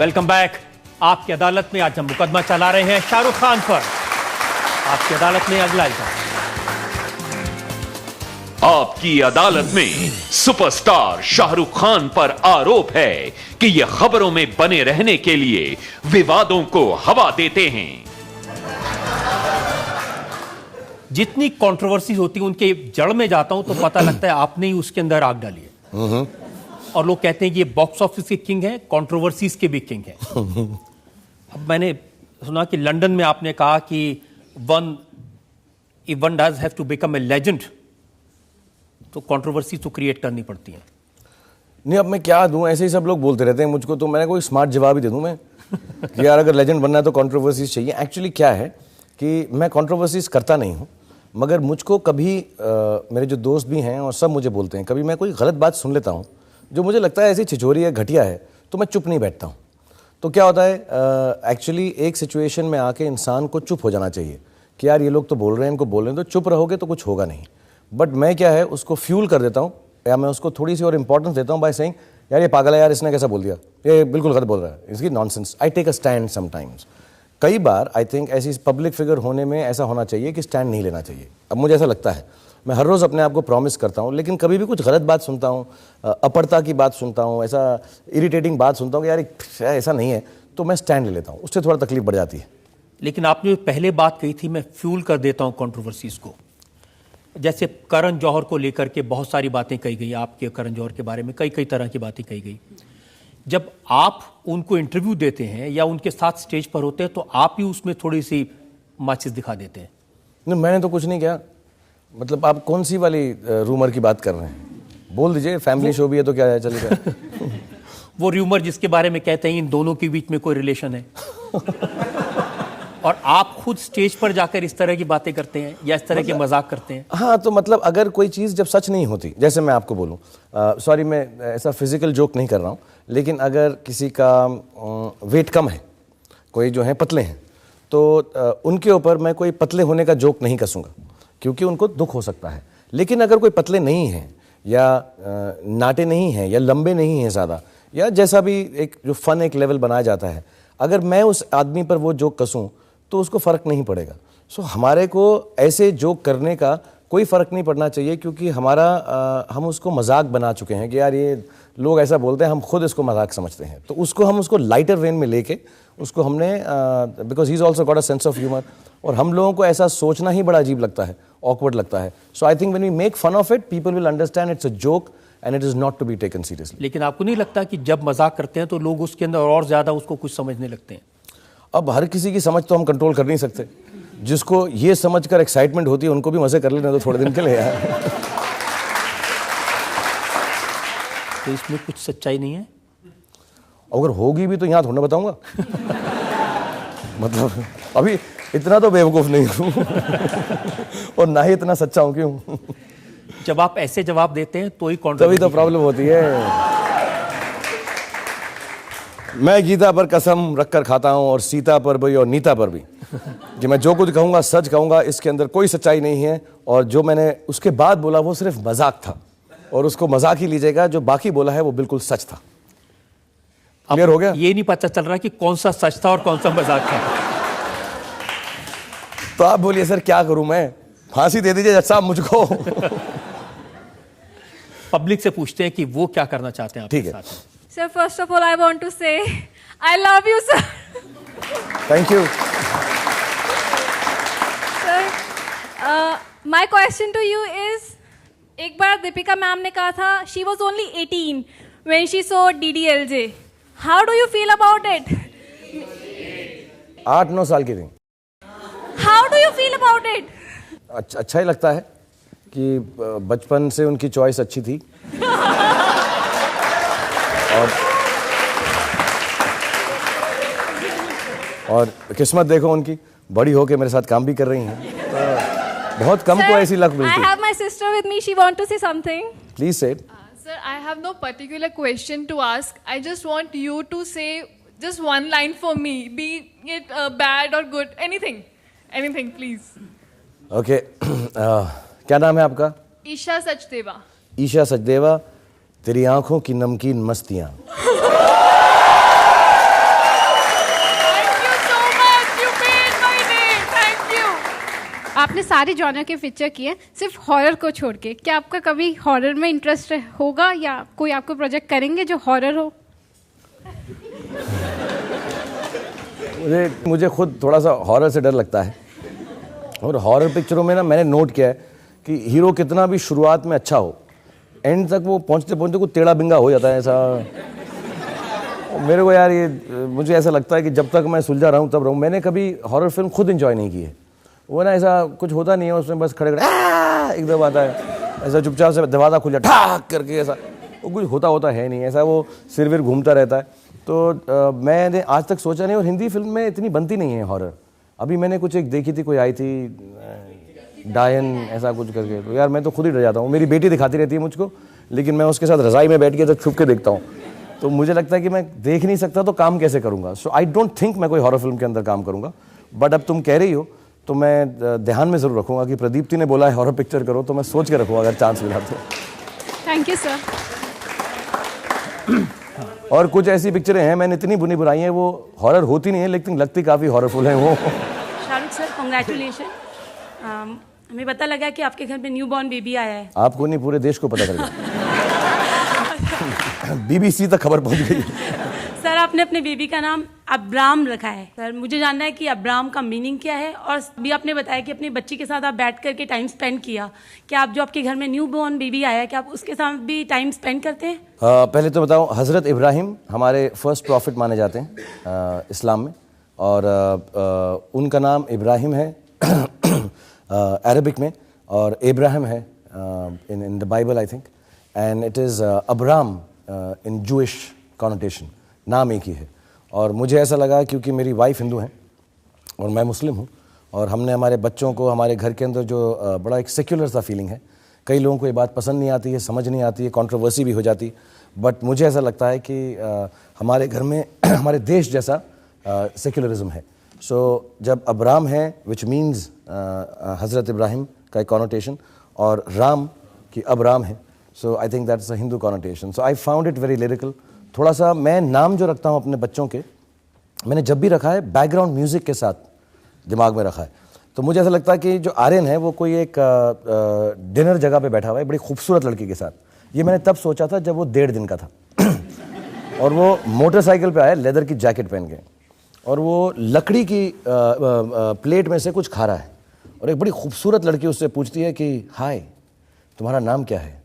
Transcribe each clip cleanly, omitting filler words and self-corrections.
Welcome back. आपकी अदालत में आज हम मुकदमा चला रहे हैं शाहरुख खान पर। आपकी अदालत में अगला इल्जाम। आपकी अदालत में सुपरस्टार शाहरुख खान पर आरोप है कि ये खबरों में बने रहने के लिए विवादों को हवा देते हैं। जितनी कंट्रोवर्सी होती है उनके जड़ में जाता हूं तो पता लगता है आपने ही उसके अंदर आग डाली है। और लोग कहते हैं कि ये बॉक्स ऑफिस के किंग है, कंट्रोवर्सीज के भी किंग है। अब मैंने सुना कि लंदन में आपने कहा कि one does have to become a legend, तो कंट्रोवर्सी तो क्रिएट करनी पड़ती है। नहीं, अब मैं क्या दूं, ऐसे ही सब लोग बोलते रहते हैं मुझको, तो मैंने कोई स्मार्ट जवाब ही दे दूं मैं कि यार अगर लेजेंड बनना है तो कंट्रोवर्सीज चाहिए। एक्चुअली क्या है कि मैं कंट्रोवर्सीज करता नहीं हूं, मगर मुझको कभी मेरे जो दोस्त भी हैं और सब मुझे बोलते हैं, कभी मैं कोई गलत बात सुन लेता हूं जो मुझे लगता है ऐसी छिछोरी है, घटिया है, तो मैं चुप नहीं बैठता हूं। तो क्या होता है, एक्चुअली एक सिचुएशन में आके इंसान को चुप हो जाना चाहिए कि यार ये लोग तो बोल रहे हैं, इनको बोल रहे हैं, तो चुप रहोगे तो कुछ होगा नहीं। बट मैं क्या है उसको फ्यूल कर देता हूँ, या मैं उसको थोड़ी सी और इंपॉर्टेंस देता हूँ बाय सेइंग यार ये पागल है, यार इसने कैसा बोल दिया, ये बिल्कुल गलत बोल रहा है, इसकी nonsense. I take a stand sometimes. कई बार आई थिंक ऐसी पब्लिक फिगर होने में ऐसा होना चाहिए कि स्टैंड नहीं लेना चाहिए। अब मुझे ऐसा लगता है, मैं हर रोज़ अपने आप को प्रॉमिस करता हूँ, लेकिन कभी भी कुछ गलत बात सुनता हूँ, अपरता की बात सुनता हूँ, ऐसा इरिटेटिंग बात सुनता हूँ कि यार ऐसा नहीं है, तो मैं स्टैंड ले लेता हूँ। उससे थोड़ा तकलीफ बढ़ जाती है। लेकिन आपने पहले बात कही थी मैं फ्यूल कर देता हूँ कंट्रोवर्सीज को, जैसे करण जौहर को लेकर के बहुत सारी बातें कही गई, आपके करण जौहर के बारे में कई तरह की बातें कही गई। जब आप उनको इंटरव्यू देते हैं या उनके साथ स्टेज पर होते हैं तो आप ही उसमें थोड़ी सी माचिस दिखा देते हैं। नहीं, मैंने तो कुछ नहीं किया। मतलब आप कौन सी वाली रूमर की बात कर रहे हैं, बोल दीजिए। फैमिली शो भी है तो क्या है, चलेगा। वो रूमर जिसके बारे में कहते हैं इन दोनों के बीच में कोई रिलेशन है और आप खुद स्टेज पर जाकर इस तरह की बातें करते हैं या इस तरह के मजाक करते हैं। हाँ, तो मतलब अगर कोई चीज़ जब सच नहीं होती, जैसे मैं आपको बोलूँ, सॉरी मैं ऐसा फिजिकल जोक नहीं कर रहा हूँ, लेकिन अगर किसी का वेट कम है, कोई जो है पतले हैं, तो उनके ऊपर मैं कोई पतले होने का जोक नहीं कसूँगा क्योंकि उनको दुख हो सकता है। लेकिन अगर कोई पतले नहीं हैं या नाटे नहीं हैं या लंबे नहीं हैं ज़्यादा, या जैसा भी एक जो फन एक लेवल बनाया जाता है, अगर मैं उस आदमी पर वो जोक कसूँ तो उसको फ़र्क नहीं पड़ेगा। सो हमारे को ऐसे जोक करने का कोई फ़र्क नहीं पड़ना चाहिए, क्योंकि हम उसको मजाक बना चुके हैं कि यार ये लोग ऐसा बोलते हैं, हम खुद इसको मजाक समझते हैं। तो हम उसको लाइटर वेन में लेके उसको हमने, because he is also got a sense of humour, और हम लोगों को ऐसा सोचना ही बड़ा अजीब लगता है, ऑकवर्ड लगता है। So I think when we make fun of it, people will understand it's a joke and it is not to be taken seriously. लेकिन आपको नहीं लगता कि जब मजाक करते हैं तो लोग उसके अंदर और ज़्यादा उसको कुछ समझने लगते हैं? अब हर किसी की समझ तो हम कंट्रोल कर नहीं सकते। जिसको ये समझकर एक्साइटमेंट होती है उनको भी मजे कर लेना तो थोड़े दिन के लिए यार। तो इसमें कुछ सच्चाई नहीं है? अगर होगी भी तो यहाँ थोड़ा बताऊंगा। मतलब अभी इतना तो बेवकूफ नहीं हूँ और ना ही इतना सच्चा हूँ। क्यों? जब आप ऐसे जवाब देते हैं तो ही तभी तो प्रॉब्लम होती है। मैं गीता पर कसम रखकर खाता हूं और सीता पर भी और नीता पर भी कि मैं जो कुछ कहूंगा सच कहूंगा, इसके अंदर कोई सच्चाई नहीं है। और जो मैंने उसके बाद बोला वो सिर्फ मजाक था, और उसको मजाक ही लीजिएगा। जो बाकी बोला है वो बिल्कुल सच था। क्लियर हो गया? ये नहीं पता चल रहा कि कौन सा सच था और कौन सा मजाक था। तो आप बोलिए सर क्या करूं मैं, फांसी दे दीजिए जज साहब मुझको। पब्लिक से पूछते हैं कि वो क्या करना चाहते हैं आपके साथ। Sir, first of all, I want to say, I love you, sir. Thank you. Sir, my question to you is, एक बार दीपिका मैम ने कहा था, she was only 18 when she saw DDLJ. How do you feel about it? 8-9 साल की थी। How do you feel about it? अच्छा ही लगता है कि बचपन से उनकी चॉइस अच्छी थी। और किस्मत देखो उनकी, बड़ी होके मेरे साथ काम भी कर रही हैं। तो बहुत कम को ऐसी लक मिलती है। I have my sister with me. She want to say something. Please say it. Sir, I have no particular question to ask. I just want you to say just one line for me, be it bad or good, anything, please. Okay. क्या नाम है आपका? ईशा सचदेवा. ईशा सचदेवा, तेरी आंखों की नमकीन मस्तियां। आपने सारे जॉनर के पिक्चर किए सिर्फ हॉरर को छोड़ के, क्या आपका कभी हॉरर में इंटरेस्ट होगा या कोई आपको प्रोजेक्ट करेंगे जो हॉरर हो? मुझे खुद थोड़ा सा हॉरर से डर लगता है, और हॉरर पिक्चरों में ना मैंने नोट किया है कि हीरो कितना भी शुरुआत में अच्छा हो, एंड तक वो पहुंचते पहुंचते कुछ टेढ़ा बिंगा हो जाता है ऐसा। मेरे को यार ये मुझे ऐसा लगता है कि जब तक मैं सुलझा रहा हूँ तब रहूँ। मैंने कभी हॉरर फिल्म खुद एंजॉय नहीं की है। वो ना ऐसा कुछ होता नहीं है उसमें, बस खड़े खड़े एकदम आता है, ऐसा चुपचाप से दरवाज़ा खुल जाए ठाक करके, ऐसा वो कुछ होता है नहीं, ऐसा वो सिर विर घूमता रहता है। तो मैंने आज तक सोचा नहीं, और हिंदी फिल्म में इतनी बनती नहीं है हॉरर। अभी मैंने कुछ एक देखी थी, कोई आई थी डायन ऐसा कुछ करके, तो यार मैं तो खुद ही डर जाता हूँ। मेरी बेटी दिखाती रहती है मुझको, लेकिन मैं उसके साथ रज़ाई में बैठ के छुप के देखता हूँ, तो मुझे लगता है कि मैं देख नहीं सकता तो काम कैसे करूँगा। सो आई डोंट थिंक मैं कोई हॉरर फिल्म के अंदर काम करूँगा। बट अब तुम कह रही हो तो मैं ध्यान में ज़रूर रखूँगा कि प्रदीप्ति ने बोला है हॉरर पिक्चर करो, तो मैं सोच के रखूँगा अगर चांस मिला तो। Thank you sir. और कुछ ऐसी पिक्चरें हैं मैंने इतनी बुनी बुराई हैं, वो हॉरर होती नहीं है लेकिन लगती काफ़ी हॉररफुल हैं वो। शाहरुख सर कॉन्ग्रेचुलेशन, हमें पता लगा कि आपके घर में न्यू बॉर्न बेबी आया है। आपको नहीं, पूरे देश को पता चल गया। BBC तक खबर पहुंच गई। सर आपने अपने बेबी का नाम अब्राम रखा है। सर मुझे जानना है कि अब्राम का मीनिंग क्या है, और भी आपने बताया कि अपनी बच्ची के साथ आप बैठ करके टाइम स्पेंड किया। क्या आप जो आपके घर में न्यू बॉर्न बेबी आया है, क्या आप उसके साथ भी टाइम स्पेंड करते हैं? पहले तो बताओ, हज़रत इब्राहिम हमारे फर्स्ट प्रॉफिट माने जाते हैं इस्लाम में, और उनका नाम इब्राहिम है अरबिक में, और इब्राहिम है in the Bible I think, and it is Abram in Jewish connotation. नाम एक ही है, और मुझे ऐसा लगा क्योंकि मेरी वाइफ हिंदू हैं और मैं मुस्लिम हूँ, और हमने हमारे बच्चों को हमारे घर के अंदर जो बड़ा एक सेक्युलर सा फीलिंग है। कई लोगों को ये बात पसंद नहीं आती है, समझ नहीं आती है, कंट्रोवर्सी भी हो जाती है, बट मुझे ऐसा लगता है कि हमारे घर में हमारे देश जैसा सेक्युलरिज्म है। सो जब अब्राम है विच मीन्स हज़रत इब्राहिम का एक कॉनोटेशन, और राम की अब्राम है, so I think that's a Hindu connotation. So I found it very lyrical. थोड़ा सा मैं नाम जो रखता हूँ अपने बच्चों के, मैंने जब भी रखा है बैकग्राउंड म्यूज़िक के साथ दिमाग में रखा है। तो मुझे ऐसा लगता है कि जो आर्यन है वो कोई एक डिनर जगह पे बैठा हुआ है बड़ी खूबसूरत लड़की के साथ। ये मैंने तब सोचा था जब वो 1.5 दिन का था और वो मोटरसाइकिल पे आया लेदर की जैकेट पहन के, और वो लकड़ी की प्लेट में से कुछ खा रहा है, और एक बड़ी खूबसूरत लड़की उससे पूछती है कि हाय तुम्हारा नाम क्या है,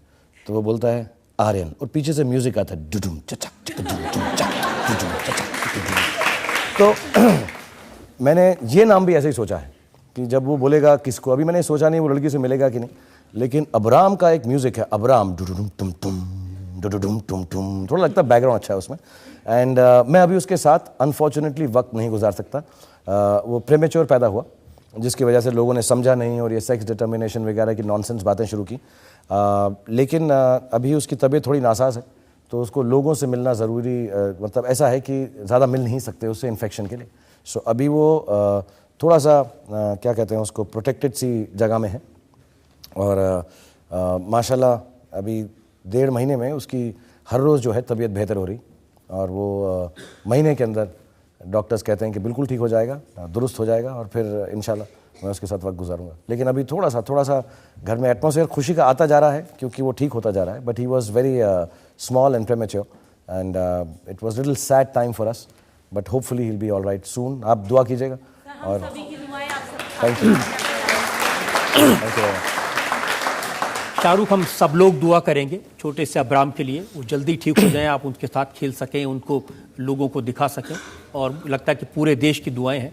तो वो बोलता है आर्यन, और पीछे से म्यूजिक आता है डुडुम चचक डुडुम चचक डुडुम चचक डुडुम। तो मैंने ये नाम भी ऐसे ही सोचा है कि जब वो बोलेगा किसको, अभी मैंने सोचा नहीं वो लड़की से मिलेगा कि नहीं, लेकिन अब्राम का एक म्यूजिक है, अब्राम डुडुम टुम टुम डुडुम टुम टुम, थोड़ा लगता है बैकग्राउंड अच्छा है उसमें। एंड मैं अभी उसके साथ अनफॉर्चुनेटली वक्त नहीं गुजार सकता। वो प्रीमेच्योर पैदा हुआ, जिसकी वजह से लोगों ने समझा नहीं और ये सेक्स डिटर्मिनेशन वगैरह की नॉनसेंस बातें शुरू की। लेकिन अभी उसकी तबीयत थोड़ी नासाज है, तो उसको लोगों से मिलना ज़रूरी, मतलब ऐसा है कि ज़्यादा मिल नहीं सकते उससे इन्फेक्शन के लिए। सो अभी वो थोड़ा सा क्या कहते हैं उसको, प्रोटेक्टेड सी जगह में है, और माशाल्लाह अभी 1.5 महीने में उसकी हर रोज़ जो है तबीयत बेहतर हो रही, और वो महीने के अंदर डॉक्टर्स कहते हैं कि बिल्कुल ठीक हो जाएगा, दुरुस्त हो जाएगा, और फिर इंशाल्लाह मैं उसके साथ वक्त गुजारूंगा। लेकिन अभी थोड़ा सा घर में एटमॉस्फेयर खुशी का आता जा रहा है क्योंकि वो ठीक होता जा रहा है। But he was very small and premature, and it was little sad time for us, but hopefully he will be all right soon. आप दुआ कीजिएगा, और थैंक यू। शाहरुख, हम सब लोग दुआ करेंगे छोटे से अब्राम के लिए, वो जल्दी ठीक हो जाएं, आप उनके साथ खेल सकें, उनको लोगों को दिखा सकें, और लगता है कि पूरे देश की दुआएं हैं।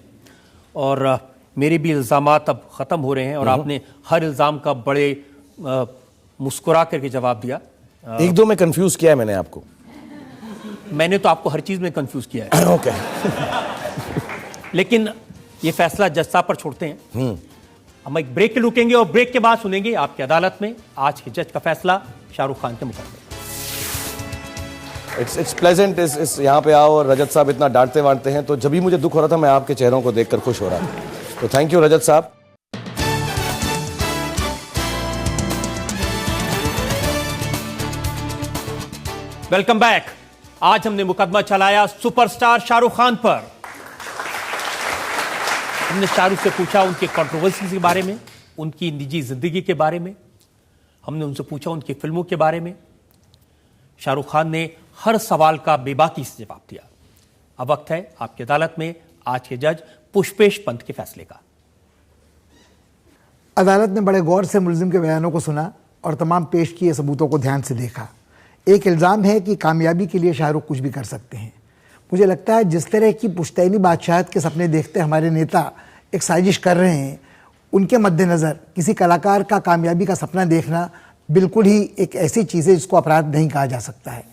और मेरे भी इल्ज़ामात अब ख़त्म हो रहे हैं, और आपने हर इल्ज़ाम का बड़े मुस्कुरा करके जवाब दिया। 1-2 में कंफ्यूज किया है मैंने आपको। मैंने तो आपको हर चीज़ में कंफ्यूज किया है। ओके। लेकिन ये फैसला जज साहब पर छोड़ते हैं। हम एक ब्रेक के रुकेंगे, और ब्रेक के बाद सुनेंगे आपकी अदालत में आज के जज का फैसला शाहरुख खान के मुकदमे। इट्स प्लेजेंट इस यहाँ पे आओ, और रजत साहब इतना डांटते वांटते हैं, तो जब भी मुझे दुख हो रहा था मैं आपके चेहरों को देखकर खुश हो रहा था। तो थैंक यू रजत साहब। Welcome back. आज हमने मुकदमा चलाया सुपरस्टार शाहरुख खान पर। हमने शाहरुख से पूछा उनके कंट्रोवर्सी के बारे में, उनकी निजी जिंदगी के बारे में, हमने उनसे पूछा उनकी फिल्मों के बारे में। शाहरुख खान ने हर सवाल का बेबाकी से जवाब दिया। अब वक्त है आपकी अदालत में आज के जज पुष्पेश पंत के फैसले का। अदालत ने बड़े गौर से मुलजिम के बयानों को सुना और तमाम पेश किए सबूतों को ध्यान से देखा। एक इल्ज़ाम है कि कामयाबी के लिए शाहरुख कुछ भी कर सकते हैं। मुझे लगता है जिस तरह की पुश्तैनी बादशाहत के सपने देखते हमारे नेता एक साजिश कर रहे हैं, उनके मद्देनज़र किसी कलाकार का कामयाबी का सपना देखना बिल्कुल ही एक ऐसी चीज़ है जिसको अपराध नहीं कहा जा सकता है।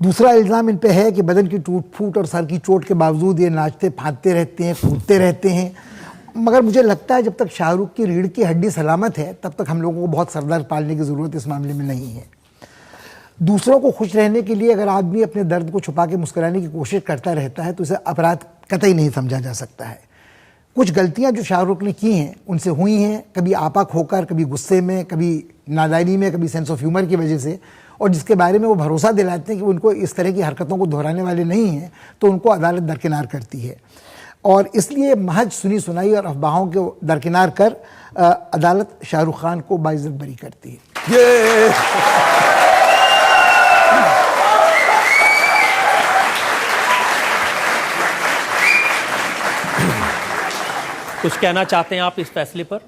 दूसरा इल्ज़ाम इन पे है कि बदन की टूट फूट और सर की चोट के बावजूद ये नाचते फांदते रहते हैं, कूदते रहते हैं। मगर मुझे लगता है जब तक शाहरुख की रीढ़ की हड्डी सलामत है तब तक हम लोगों को बहुत सरदर्द पालने की ज़रूरत इस मामले में नहीं है। दूसरों को खुश रहने के लिए अगर आदमी अपने दर्द को छुपा के मुस्कुराने की कोशिश करता रहता है तो इसे अपराध कतई नहीं समझा जा सकता है। कुछ गलतियां जो शाहरुख ने की हैं उनसे हुई हैं, कभी आपा खोकर, कभी गुस्से में, कभी नादानी में, कभी सेंस ऑफ ह्यूमर की वजह से, और जिसके बारे में वो भरोसा दिलाते हैं कि उनको इस तरह की हरकतों को दोहराने वाले नहीं हैं, तो उनको अदालत दरकिनार करती है। और इसलिए महज सुनी सुनाई और अफवाहों को दरकिनार कर अदालत शाहरुख खान को बाइज्जत बरी करती है। कुछ कहना चाहते हैं आप इस फैसले पर?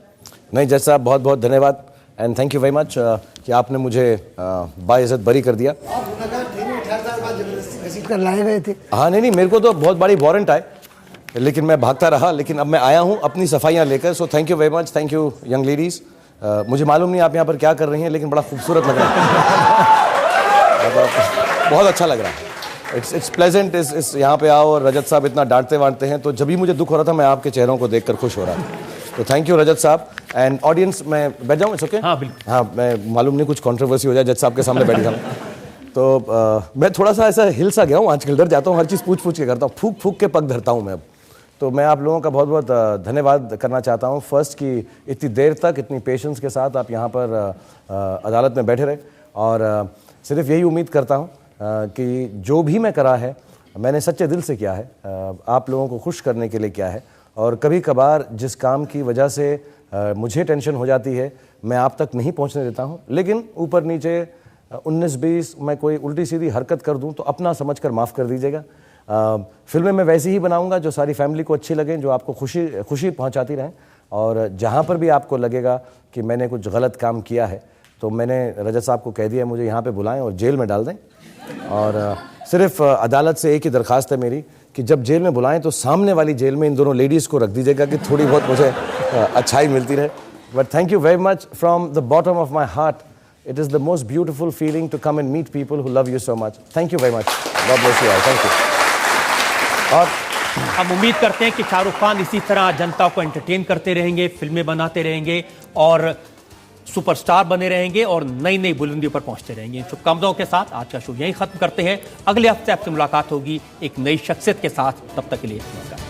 नहीं जज साहब, बहुत बहुत धन्यवाद and thank you very much कि आपने मुझे बाइज्जत बरी कर दिया। कर लाए गए थे। हाँ नहीं, मेरे को तो बहुत बड़ी वारंट आए लेकिन मैं भागता रहा, लेकिन अब मैं आया हूँ अपनी सफाइयाँ लेकर। So thank you very much, thank you young ladies. मुझे मालूम नहीं आप यहाँ पर क्या कर रही हैं, लेकिन बड़ा खूबसूरत लग रहा है। बहुत अच्छा लग रहा है। It's pleasant. इस यहाँ पे आओ और रजत साहब इतना डांटते वांटते हैं, तो जब भी मुझे दुख हो रहा था मैं आपके चेहरों को देखकर खुश हो रहा था। तो थैंक यू रजत साहब एंड ऑडियंस। मैं बैठ जाऊँ? It's okay? हाँ बिल्कुल। हाँ, मैं मालूम नहीं कुछ कंट्रोवर्सी हो जाए, जज साहब के सामने बैठ जाऊँ तो मैं थोड़ा सा ऐसा हिल सा गया हूँ आजकल, डर जाता हूँ, हर चीज़ पूछ के करता हूँ, फूक फूक के पग धरता हूँ मैं अब। तो मैं आप लोगों का बहुत बहुत धन्यवाद करना चाहता हूँ फर्स्ट कि इतनी देर तक इतनी पेशेंस के साथ आप यहाँ पर अदालत में बैठे रहे, और सिर्फ यही उम्मीद करता हूँ कि जो भी मैं करा है मैंने सच्चे दिल से किया है, आप लोगों को खुश करने के लिए किया है। और कभी कभार जिस काम की वजह से मुझे टेंशन हो जाती है मैं आप तक नहीं पहुँचने देता हूँ, लेकिन ऊपर नीचे 19-20 मैं कोई उल्टी सीधी हरकत कर दूँ तो अपना समझकर माफ़ कर दीजिएगा। फिल्में मैं वैसी ही बनाऊंगा जो सारी फैमिली को अच्छी लगें, जो आपको खुशी पहुंचाती रहें, और जहां पर भी आपको लगेगा कि मैंने कुछ गलत काम किया है तो मैंने रजत साहब को कह दिया मुझे यहाँ पे बुलाएं और जेल में डाल दें। और सिर्फ अदालत से एक ही दरख्वास्त है मेरी कि जब जेल में बुलाएं तो सामने वाली जेल में इन दोनों लेडीज़ को रख दीजिएगा कि थोड़ी बहुत मुझे अच्छाई मिलती रहे। But thank you very much from the bottom of my heart. It is the most beautiful feeling to come and meet people who love you so much. Thank you very much. God bless you all. Thank you. और हम उम्मीद करते हैं कि शाहरुख खान इसी तरह जनता को entertain करते रहेंगे, फिल्में बनाते रहेंगे और सुपरस्टार बने रहेंगे और नई नई बुलंदियों पर पहुंचते रहेंगे। शुभकामनाओं के साथ आज का शो यहीं खत्म करते हैं। अगले हफ्ते आपसे मुलाकात होगी एक नई शख्सियत के साथ। तब तक के लिए नमस्कार।